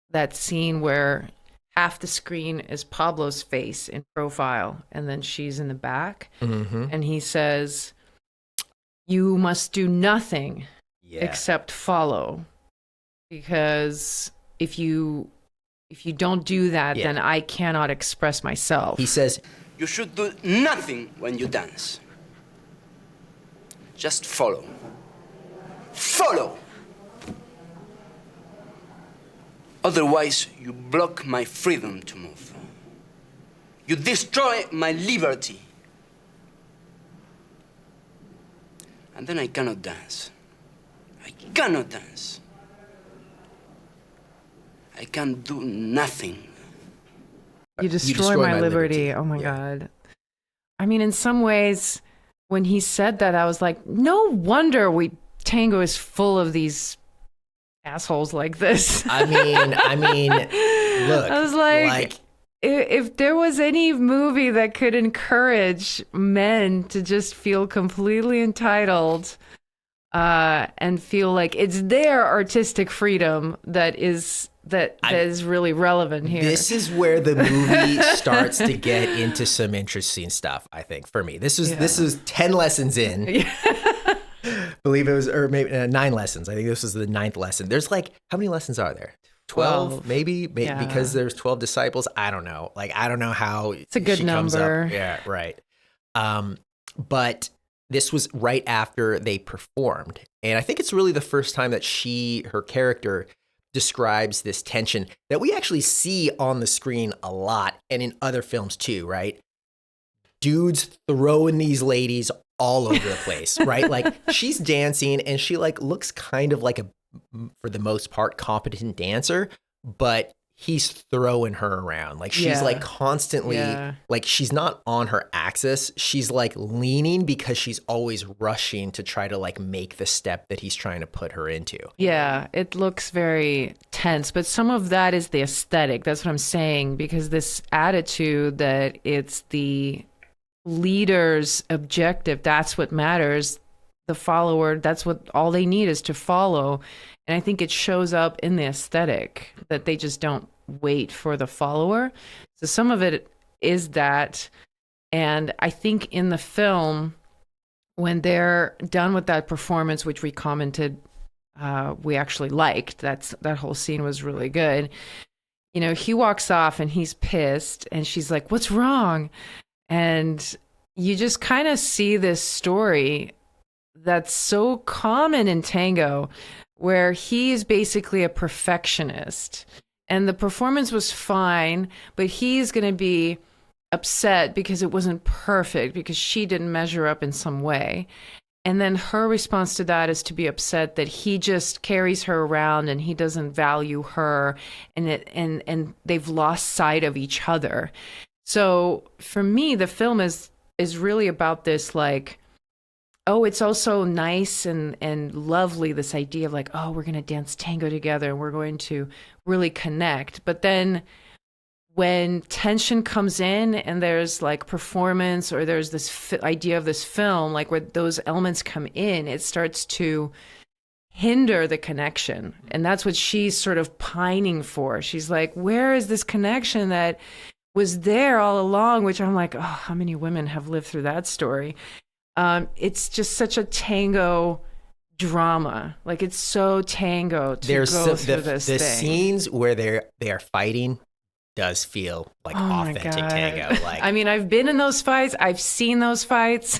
Speaker 1: that scene where half the screen is Pablo's face in profile, and then she's in the back, and he says, you must do nothing
Speaker 2: Yeah.
Speaker 1: except follow, because if you don't do that,
Speaker 2: Yeah.
Speaker 1: then I cannot express myself.
Speaker 2: He says,
Speaker 3: You should do nothing when you dance. Just follow. Follow! Otherwise, you block my freedom to move. You destroy my liberty. And then I cannot dance. I cannot dance. I can do nothing.
Speaker 1: You destroy my liberty. Oh my
Speaker 2: Yeah.
Speaker 1: God. I mean, in some ways, when he said that, I was like, no wonder Tango is full of these assholes like this.
Speaker 2: I mean, look.
Speaker 1: I was like, if there was any movie that could encourage men to just feel completely entitled and feel like it's their artistic freedom that is really relevant here.
Speaker 2: This is where the movie starts to get into some interesting stuff, I think, for me. This is 10 lessons in.
Speaker 1: Yeah.
Speaker 2: Believe it was, or maybe 9 lessons. I think this was the 9th lesson. There's like, how many lessons are there? 12 maybe?
Speaker 1: Yeah.
Speaker 2: Because there's 12 disciples. I don't know. Like, I don't know how
Speaker 1: It's a good
Speaker 2: she comes
Speaker 1: number.
Speaker 2: up. Yeah, right. But this was right after they performed. And I think it's really the first time that her character describes this tension that we actually see on the screen a lot and in other films too, right? Dudes throwing these ladies all over the place, right? Like, she's dancing and she like looks kind of like for the most part, competent dancer, but he's throwing her around. Like, she's like constantly, like, she's not on her axis. She's like leaning because she's always rushing to try to like make the step that he's trying to put her into. Yeah,
Speaker 1: it looks very tense, but some of that is the aesthetic. That's what I'm saying, because this attitude that it's the leader's objective, that's what matters. The follower, that's what all they need is to follow. And I think it shows up in the aesthetic that they just don't wait for the follower. So some of it is that. And I think in the film, when they're done with that performance, which we commented, we actually liked, that whole scene was really good. You know, he walks off and he's pissed and she's like, "What's wrong?" And you just kind of see this story that's so common in tango, where he's basically a perfectionist and the performance was fine, but he's going to be upset because it wasn't perfect, because she didn't measure up in some way. And then her response to that is to be upset that he just carries her around and he doesn't value her, and they've lost sight of each other. So for me, the film is really about this, like, oh, it's also nice and lovely, this idea of like, oh, we're going to dance tango together and we're going to really connect. But then when tension comes in and there's like performance, or there's this idea of this film, like where those elements come in, it starts to hinder the connection. And that's what she's sort of pining for. She's like, where is this connection that was there all along? Which I'm like, oh, how many women have lived through that story? It's just such a tango drama. Like, it's so tango to go through this thing.
Speaker 2: The scenes where they are fighting does feel like authentic tango. Like,
Speaker 1: I mean, I've been in those fights. I've seen those fights.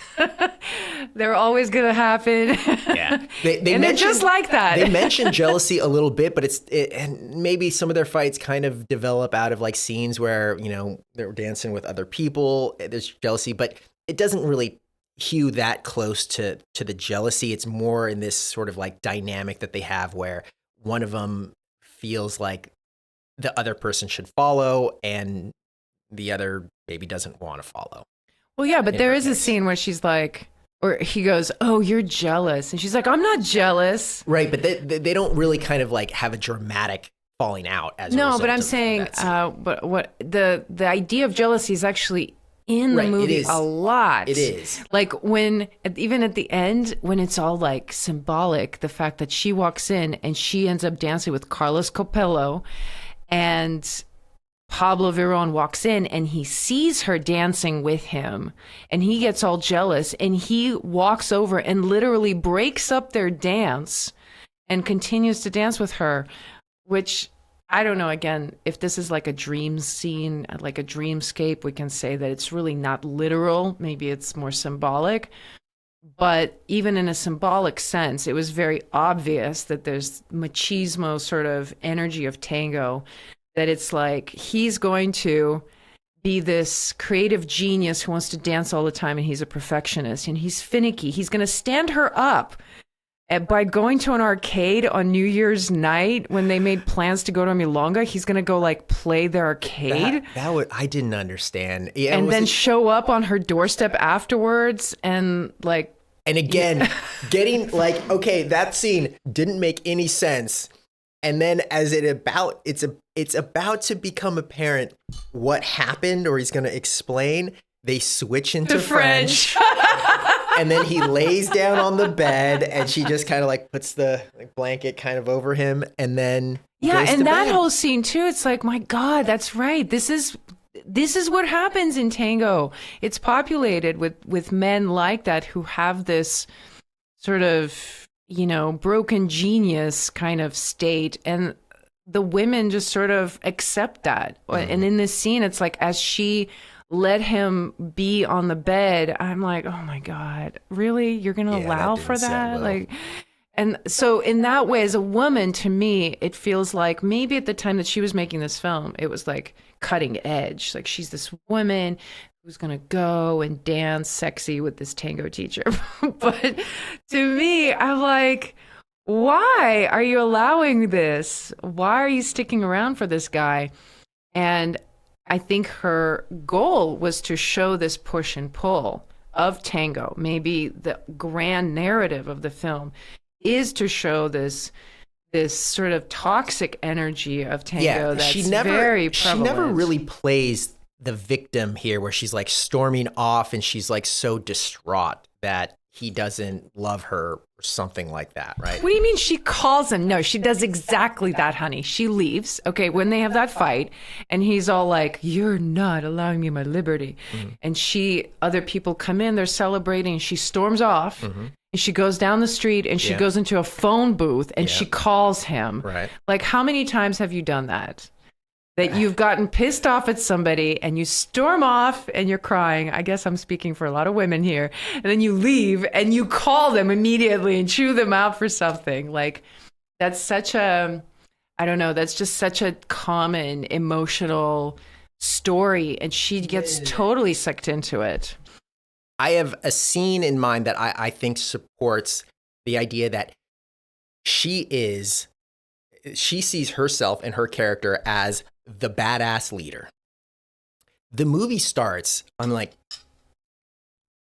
Speaker 1: They're always going to happen.
Speaker 2: Yeah,
Speaker 1: they're just like that.
Speaker 2: They mention jealousy a little bit, but and maybe some of their fights kind of develop out of like scenes where, you know, they're dancing with other people. There's jealousy, but it doesn't really hew that close to the jealousy. It's more in this sort of like dynamic that they have where one of them feels like the other person should follow and the other maybe doesn't want to follow.
Speaker 1: Well, yeah, but there is a scene where she's like, or he goes, "Oh, you're jealous." And she's like, "I'm not jealous." Right,
Speaker 2: but they don't really kind of like have a dramatic falling out as a
Speaker 1: no,
Speaker 2: result
Speaker 1: but I'm
Speaker 2: of
Speaker 1: saying,
Speaker 2: that scene.
Speaker 1: but what the idea of jealousy is actually in the movie a lot.
Speaker 2: It is.
Speaker 1: Like even at the end, when it's all like symbolic, the fact that she walks in and she ends up dancing with Carlos Copello, and Pablo Veron walks in and he sees her dancing with him and he gets all jealous and he walks over and literally breaks up their dance and continues to dance with her, which I don't know, again, if this is like a dream scene, like a dreamscape, we can say that it's really not literal. Maybe it's more symbolic. But even in a symbolic sense, it was very obvious that there's machismo sort of energy of tango, that it's like he's going to be this creative genius who wants to dance all the time and he's a perfectionist and he's finicky. He's going to stand her up by going to an arcade on New Year's night when they made plans to go to Milonga. He's going to go like play their arcade.
Speaker 2: I didn't understand. Yeah,
Speaker 1: and then show up on her doorstep afterwards and like.
Speaker 2: And again, getting like, okay, that scene didn't make any sense. And then as it's about to become apparent what happened, or he's going to explain, they switch into French. And then he lays down on the bed and she just kind of like puts the blanket kind of over him and then goes
Speaker 1: and
Speaker 2: to
Speaker 1: that
Speaker 2: bed.
Speaker 1: whole scene too, it's like, my God, that's right. This is what happens in tango. It's populated with men like that who have this sort of, broken genius kind of state, and the women just sort of accept that. Mm-hmm. And in this scene, it's like as she let him be on the bed, I'm like, oh my God, really? You're going to allow for that? Well. And so in that way, as a woman, to me, it feels like maybe at the time that she was making this film, it was like cutting edge. Like she's this woman who's going to go and dance sexy with this tango teacher. But to me, I'm like, why are you allowing this? Why are you sticking around for this guy? And I think her goal was to show this push and pull of tango. Maybe the grand narrative of the film is to show this sort of toxic energy of tango that's very prevalent.
Speaker 2: She never really plays the victim here, where she's like storming off and she's like so distraught that he doesn't love her or something like that, right?
Speaker 1: What do you mean she calls him? No, she does exactly that, honey. She leaves, okay, when they have that fight, and he's all like, you're not allowing me my liberty. Mm-hmm. And other people come in, they're celebrating, and she storms off, mm-hmm. and she goes down the street, and she goes into a phone booth, and she calls him. Right. Like, how many times have you done that? That you've gotten pissed off at somebody and you storm off and you're crying. I guess I'm speaking for a lot of women here. And then you leave and you call them immediately and chew them out for something. Like, that's such a, I don't know, that's just such a common emotional story. And she gets totally sucked into it.
Speaker 2: I have a scene in mind that I think supports the idea that she sees herself and her character as the badass leader. The movie starts, I'm like,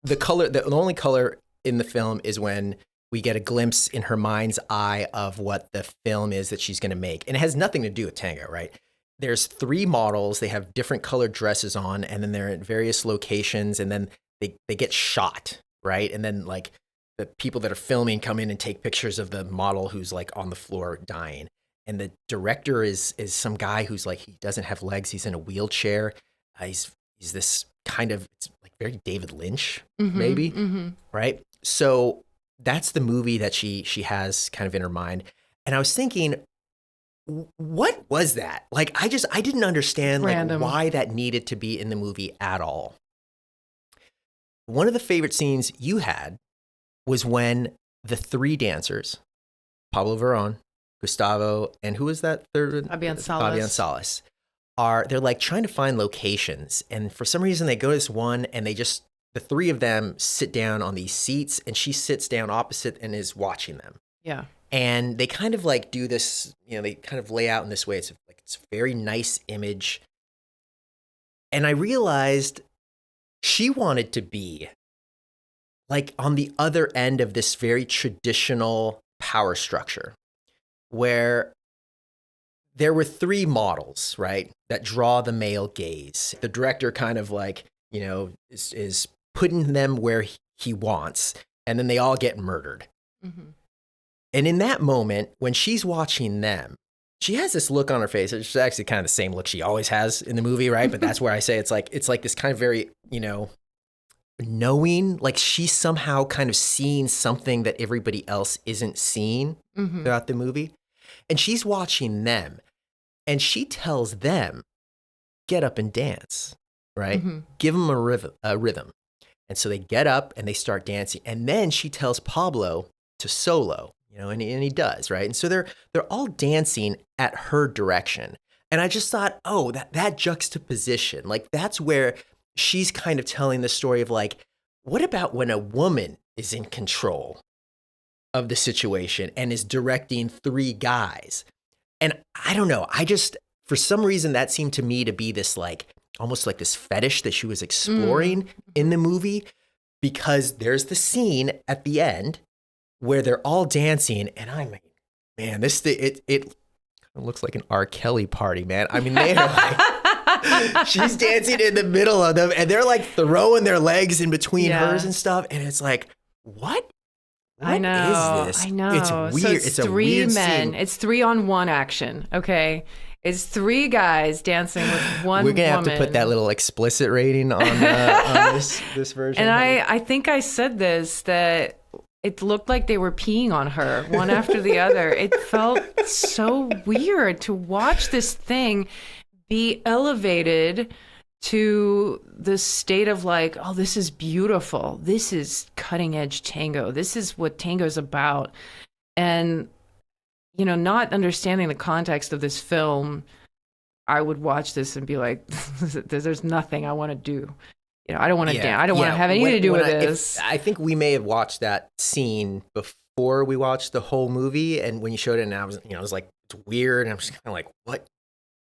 Speaker 2: the only color in the film is when we get a glimpse in her mind's eye of what the film is that she's going to make. And it has nothing to do with tango, right? There's 3 models. They have different colored dresses on, and then they're at various locations, and then they get shot, right? And then like the people that are filming come in and take pictures of the model who's like on the floor dying. And the director is some guy who's like, he doesn't have legs. He's in a wheelchair. He's this kind of, it's like very David Lynch, maybe, right? So that's the movie that she has kind of in her mind. And I was thinking, what was that? Like, I didn't understand like why that needed to be in the movie at all. One of the favorite scenes you had was when the 3 dancers, Pablo Veron, Gustavo, and who was that third?
Speaker 1: Fabian
Speaker 2: Salas. They're like trying to find locations. And for some reason they go to this one and the 3 of them sit down on these seats and she sits down opposite and is watching them.
Speaker 1: Yeah.
Speaker 2: And they kind of like do this, they kind of lay out in this way. It's a very nice image. And I realized she wanted to be like on the other end of this very traditional power structure, where there were 3 models, right, that draw the male gaze. The director kind of like, is putting them where he wants, and then they all get murdered. Mm-hmm. And in that moment, when she's watching them, she has this look on her face. It's actually kind of the same look she always has in the movie, right? But that's where I say it's like this kind of very, knowing, like she's somehow kind of seeing something that everybody else isn't seeing throughout the movie. And she's watching them and she tells them, get up and dance, right? Give them a rhythm. And so they get up and they start dancing. And then she tells Pablo to solo, and he does, right? And so they're all dancing at her direction. And I just thought, oh, that juxtaposition, like that's where she's kind of telling the story of like, what about when a woman is in control of the situation and is directing three guys? And I don't know, for some reason that seemed to me to be this like, almost like this fetish that she was exploring in the movie, because there's the scene at the end where they're all dancing, and I mean, man, it looks like an R. Kelly party, man. I mean, they are like, she's dancing in the middle of them, and they're like throwing their legs in between hers and stuff, and it's like, what? What
Speaker 1: I know,
Speaker 2: is this?
Speaker 1: I know.
Speaker 2: It's weird.
Speaker 1: So
Speaker 2: it's a
Speaker 1: three
Speaker 2: weird
Speaker 1: men.
Speaker 2: scene.
Speaker 1: It's 3-on-1 action. Okay, it's three guys dancing with one.
Speaker 2: We're gonna have
Speaker 1: woman.
Speaker 2: to put that little explicit rating on this version.
Speaker 1: And I think I said this, that it looked like they were peeing on her one after the other. It felt so weird to watch this thing be elevated to the state of like, oh, this is beautiful. This is cutting edge tango. This is what tango's about. And, not understanding the context of this film, I would watch this and be like, there's nothing I want to do. I don't want to dance. I don't want to have anything to do with this.
Speaker 2: I think we may have watched that scene before we watched the whole movie, and when you showed it, and I was like, it's weird, and I'm just kind of like, what?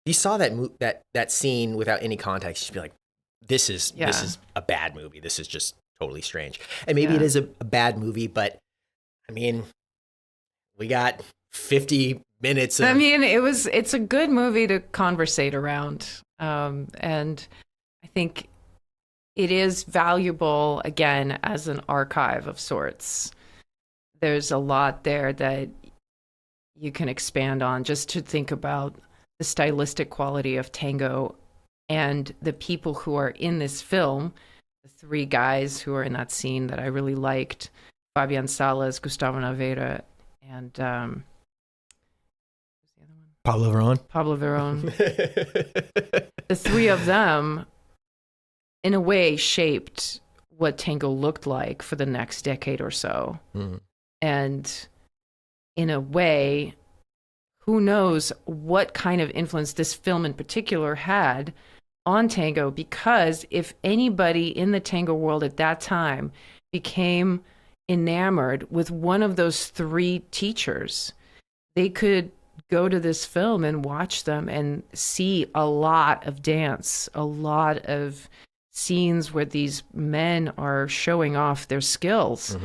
Speaker 2: You saw that scene without any context, you'd be like, this is a bad movie. This is just totally strange. And maybe it is a bad movie, but I mean, we got 50 minutes of,
Speaker 1: it's a good movie to conversate around. And I think it is valuable, again, as an archive of sorts. There's a lot there that you can expand on, just to think about the stylistic quality of tango and the people who are in this film, the three guys who are in that scene that I really liked, Fabian Salas, Gustavo Naveira, and who's the other one? Pablo Verón. The three of them, in a way, shaped what tango looked like for the next decade or so. And in a way, who knows what kind of influence this film in particular had on tango, because if anybody in the tango world at that time became enamored with one of those three teachers, they could go to this film and watch them and see a lot of dance, a lot of scenes where these men are showing off their skills.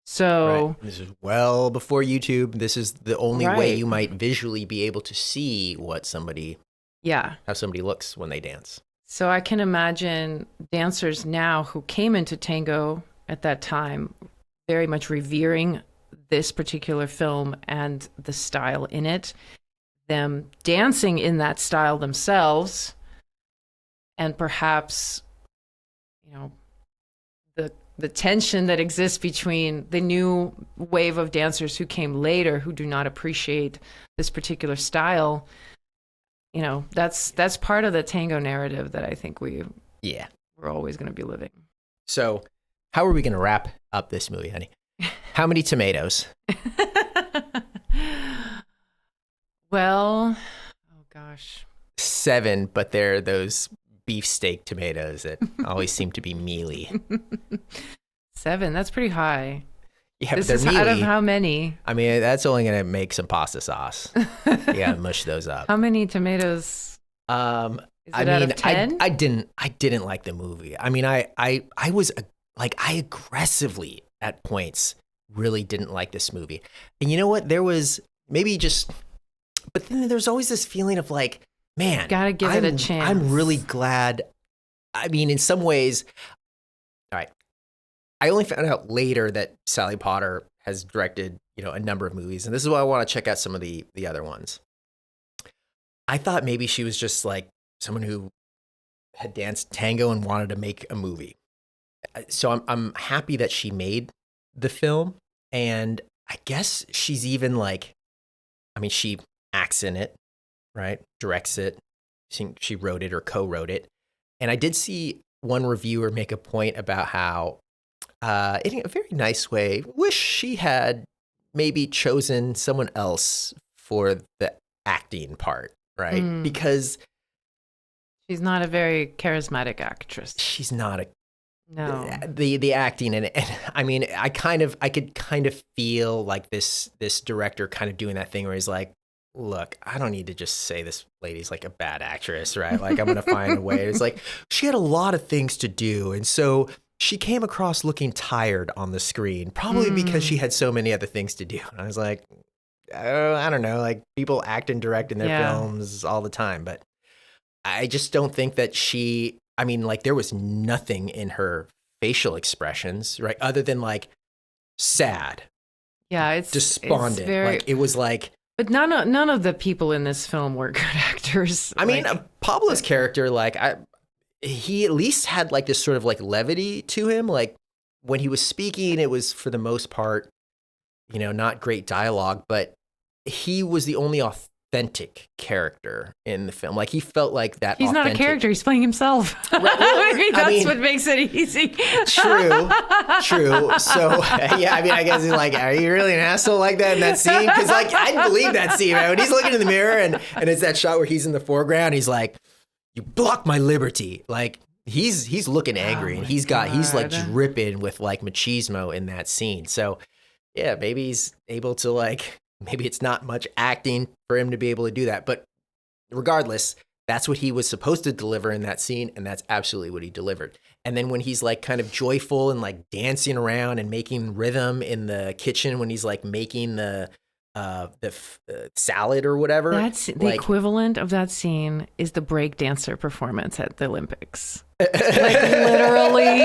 Speaker 1: So
Speaker 2: this is well before YouTube. This is the only way you might visually be able to see what how somebody looks when they dance.
Speaker 1: So I can imagine dancers now who came into tango at that time very much revering this particular film and the style in it, them dancing in that style themselves, and perhaps the tension that exists between the new wave of dancers who came later, who do not appreciate this particular style. That's part of the tango narrative that I think we're always going to be living.
Speaker 2: So how are we going to wrap up this movie, honey? How many tomatoes?
Speaker 1: Well, oh gosh.
Speaker 2: 7, but they're those beefsteak tomatoes that always seem to be mealy.
Speaker 1: 7, that's pretty high.
Speaker 2: Yeah,
Speaker 1: this
Speaker 2: but
Speaker 1: is
Speaker 2: they're mealy.
Speaker 1: Out of how many?
Speaker 2: I mean, that's only going to make some pasta sauce. You got to mush those up.
Speaker 1: How many tomatoes? Is it out of 10?
Speaker 2: I didn't like the movie. I mean, I was like, I aggressively at points really didn't like this movie. And you know what? There was maybe just, but then there's always this feeling of like, man,
Speaker 1: gotta give it a chance.
Speaker 2: I'm really glad. I mean, in some ways, all right. I only found out later that Sally Potter has directed, a number of movies, and this is why I want to check out some of the other ones. I thought maybe she was just like someone who had danced tango and wanted to make a movie. So I'm happy that she made the film, and I guess she's even like, I mean, she acts in it, right? Directs it. I think she wrote it or co-wrote it. And I did see one reviewer make a point about how, in a very nice way, wish she had maybe chosen someone else for the acting part, right? Because
Speaker 1: she's not a very charismatic actress.
Speaker 2: she's not a
Speaker 1: No.
Speaker 2: the acting and I mean I could kind of feel like this director kind of doing that thing where he's like, look, I don't need to just say this lady's like a bad actress, right? Like I'm gonna find a way. It's like she had a lot of things to do, and so she came across looking tired on the screen, probably because she had so many other things to do. And I was like, oh, I don't know, like people act and direct in their films all the time, but I just don't think that I mean, like there was nothing in her facial expressions, right? Other than like sad.
Speaker 1: Yeah, it's
Speaker 2: despondent.
Speaker 1: It's very,
Speaker 2: like it was like.
Speaker 1: But none of the people in this film were good actors.
Speaker 2: I mean, Pablo's character, like he at least had like this sort of like levity to him. Like when he was speaking, it was for the most part, not great dialogue, but he was the only authentic character in the film. Like he felt like that.
Speaker 1: He's not a character. He's playing himself. Right, well, that's what makes it easy.
Speaker 2: True. So yeah, I mean, I guess he's like, are you really an asshole like that in that scene? Because like I believe that scene, man. When he's looking in the mirror and it's that shot where he's in the foreground, he's like, you blocked my liberty. Like he's looking angry, and he's like dripping with like machismo in that scene. So yeah, maybe he's able to like. Maybe it's not much acting for him to be able to do that. But regardless, that's what he was supposed to deliver in that scene. And that's absolutely what he delivered. And then when he's like kind of joyful and like dancing around and making rhythm in the kitchen, when he's like making the salad or whatever.
Speaker 1: That's the equivalent of that scene is the break dancer performance at the Olympics. Like literally,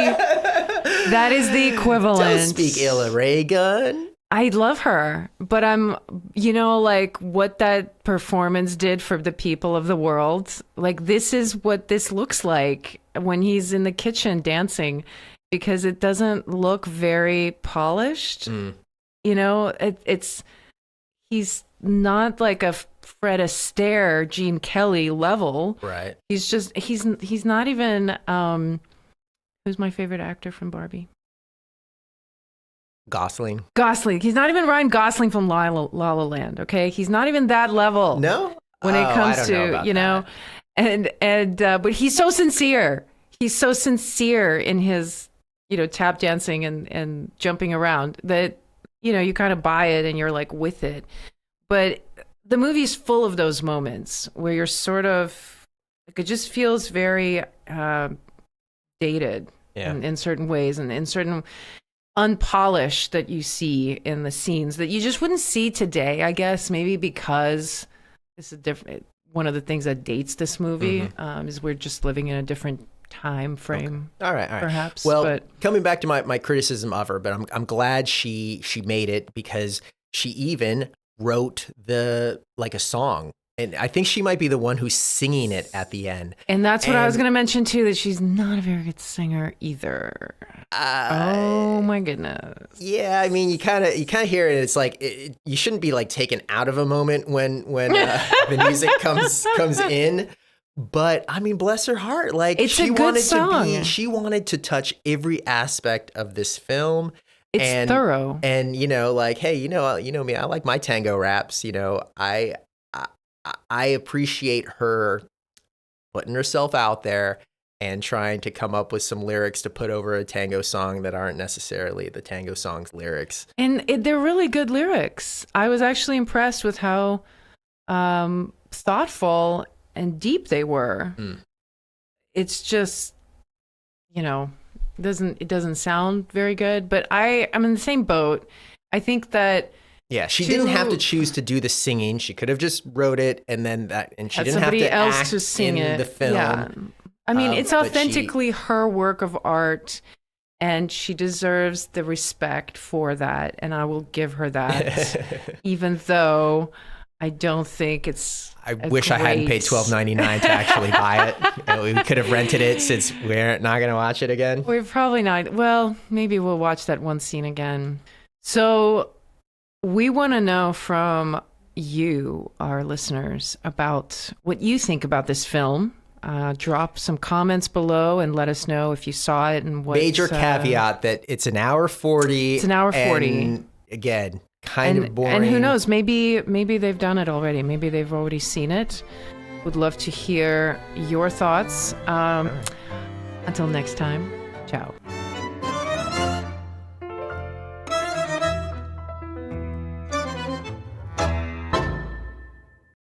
Speaker 1: that is the equivalent.
Speaker 2: Don't speak ill of Ray Gun.
Speaker 1: I love her, but I'm, like what that performance did for the people of the world. Like this is what this looks like when he's in the kitchen dancing, because it doesn't look very polished. He's not like a Fred Astaire, Gene Kelly level.
Speaker 2: Right.
Speaker 1: He's just, he's not even, who's my favorite actor from Barbie?
Speaker 2: Gosling.
Speaker 1: He's not even Ryan Gosling from La La Land. Okay, he's not even that level.
Speaker 2: No,
Speaker 1: when it comes to but he's so sincere. He's so sincere in his tap dancing and jumping around that you kind of buy it and you're like with it. But the movie's full of those moments where you're sort of like, it just feels very dated in certain ways and in certain unpolished that you see in the scenes that you just wouldn't see today, I guess, maybe because this is different. One of the things that dates this movie is we're just living in a different time frame.
Speaker 2: Okay. All right.
Speaker 1: Perhaps.
Speaker 2: Well, coming back to my criticism of her, but I'm glad she made it, because she even wrote a song. And I think she might be the one who's singing it at the end.
Speaker 1: And that's what I was going to mention too, that she's not a very good singer either. Oh my goodness.
Speaker 2: Yeah, I mean, you kind of hear it. It's like you shouldn't be like taken out of a moment when the music comes in. But I mean, bless her heart. Like
Speaker 1: it's a good song.
Speaker 2: She wanted to touch every aspect of this film.
Speaker 1: It's thorough.
Speaker 2: And like, hey, you know me. I like my tango raps. I appreciate her putting herself out there and trying to come up with some lyrics to put over a tango song that aren't necessarily the tango song's lyrics. And
Speaker 1: they're really good lyrics. I was actually impressed with how thoughtful and deep they were. It's just, it doesn't sound very good, but I'm in the same boat. I think that
Speaker 2: she didn't have to choose to do the singing. She could have just wrote it and she didn't have to act to sing in the film.
Speaker 1: Yeah. I mean, it's authentically her work of art, and she deserves the respect for that, and I will give her that, even though I don't think it's.
Speaker 2: I wish I hadn't paid $12.99 to actually buy it. We could have rented it since we're not going to watch it again.
Speaker 1: We're probably not. Well, maybe we'll watch that one scene again. So we want to know from you, our listeners, about what you think about this film. Drop some comments below and let us know if you saw it and what.
Speaker 2: Major caveat that it's an hour 40.
Speaker 1: It's an hour 40.
Speaker 2: And again, kind of boring.
Speaker 1: And who knows? Maybe they've done it already. Maybe they've already seen it. Would love to hear your thoughts. Until next time, ciao.